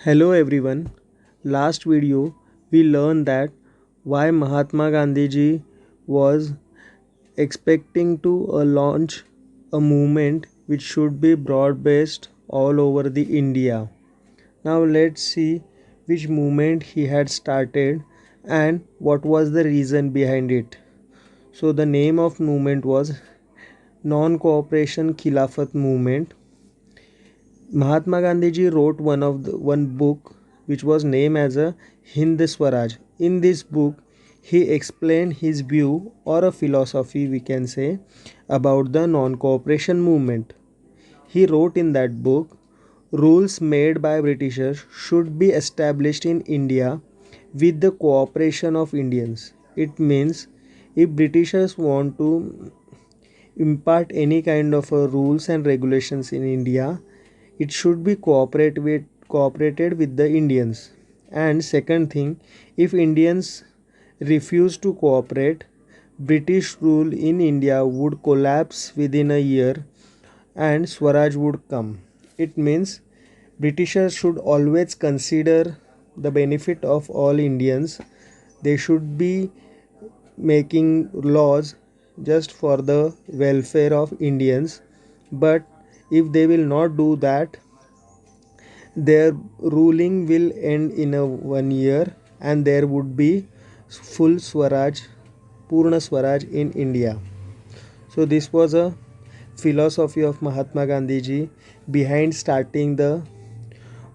Hello everyone. Last video we learned that why Mahatma Gandhi ji was expecting to launch a movement which should be broad based all over the India. Now let's see which movement he had started and what was the reason behind it. So the name of movement was Non Cooperation Khilafat Movement. Mahatma Gandhi ji wrote one book which was named as a Hind Swaraj. In this book, he explained his view or a philosophy we can say about the non-cooperation movement. He wrote in that book, rules made by Britishers should be established in India with the cooperation of Indians. It means if Britishers want to impart any kind of rules and regulations in India, it should be cooperated with the Indians. And second thing, if Indians refuse to cooperate, British rule in India would collapse within a year and Swaraj would come. It means Britishers should always consider the benefit of all Indians. They should be making laws just for the welfare of Indians, but if they will not do that, their ruling will end in a 1 year and there would be full Swaraj, Purna Swaraj in India. So this was a philosophy of Mahatma Gandhi ji behind starting the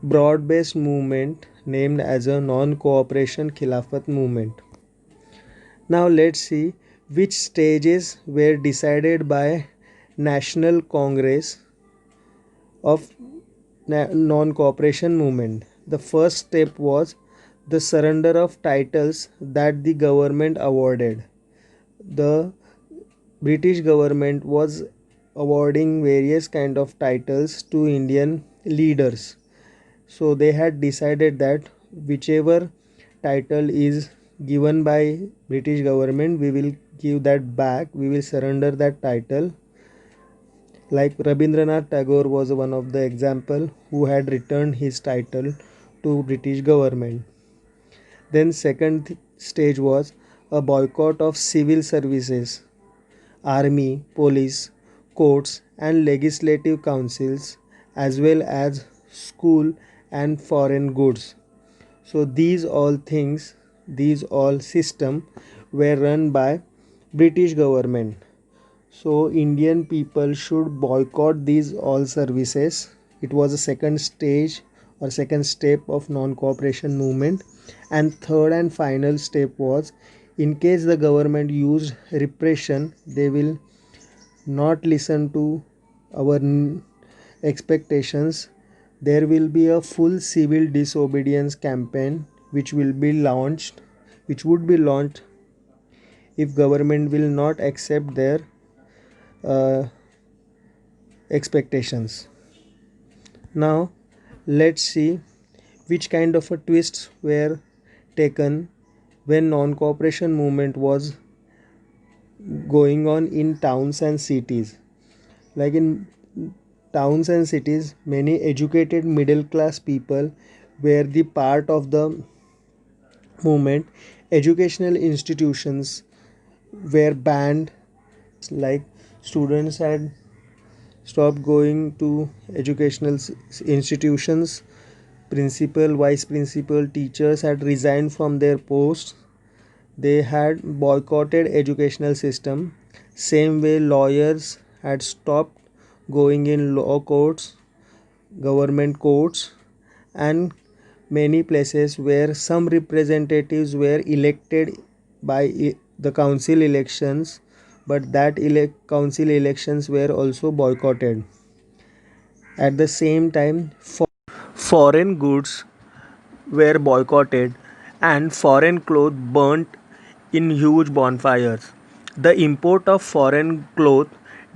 broad based movement named as a non cooperation Khilafat movement. Now let's see which stages were decided by National Congress of Non-Cooperation Movement. The first step was the surrender of titles that the government awarded. The British government was awarding various kind of titles to Indian leaders. So they had decided that whichever title is given by British government, we will give that back, we will surrender that title. Like Rabindranath Tagore was one of the example who had returned his title to British government. Then stage was a boycott of civil services, army, police, courts and legislative councils, as well as school and foreign goods. So these all system were run by British government. So Indian people should boycott these all services. It was a second stage or second step of non-cooperation movement. And third and final step was, in case the government used repression, they will not listen to our expectations. There will be a full civil disobedience campaign which would be launched if government will not accept their uh, expectations. Now let's see which kind of a twists were taken when non-cooperation movement was going on in towns and cities. Like in towns and cities, many educated middle class people were the part of the movement. Educational institutions were banned, like students had stopped going to educational institutions. Principal, vice principal, teachers had resigned from their posts. They had boycotted educational system. Same way lawyers had stopped going in law courts, government courts, and many places where some representatives were elected by the council elections, but that council elections were also boycotted. At the same time, foreign goods were boycotted and foreign clothes burnt in huge bonfires. The import of foreign cloth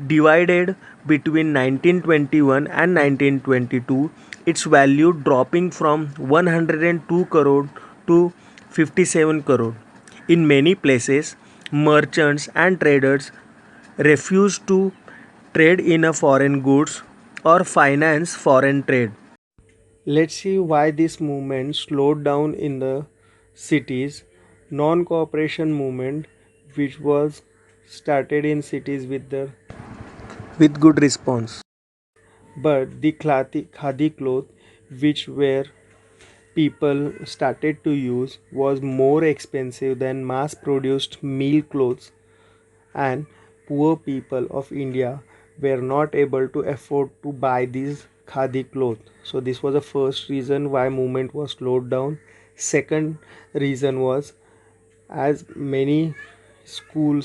divided between 1921 and 1922, its value dropping from 102 crore to 57 crore. In many places, merchants and traders refused to trade in a foreign goods or finance foreign trade. Let's see why this movement slowed down in the cities. Non-cooperation movement, which was started in cities with good response, but the khadi cloth, which were people started to use, was more expensive than mass-produced meal clothes, and poor people of India were not able to afford to buy these khadi clothes. So this was the first reason why movement was slowed down. Second reason was, as many school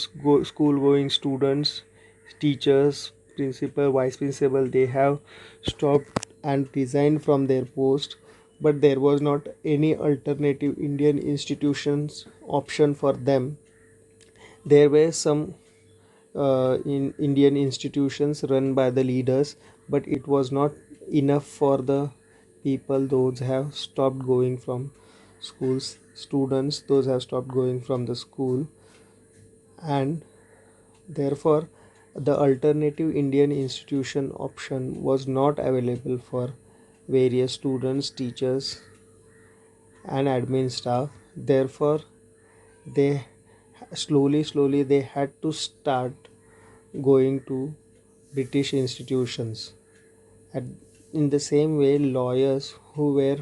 going students, teachers, principal, vice principal, they have stopped and resigned from their post, but there was not any alternative Indian institutions option for them. There were some in Indian institutions run by the leaders, but it was not enough for the people. Those have stopped going from schools, students, those have stopped going from the school, and therefore the alternative Indian institution option was not available for various students, teachers, and admin staff. Therefore, they slowly they had to start going to British institutions. At, in the same way, lawyers who were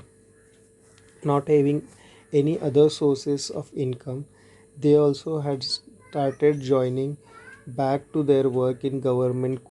not having any other sources of income, they also had started joining back to their work in government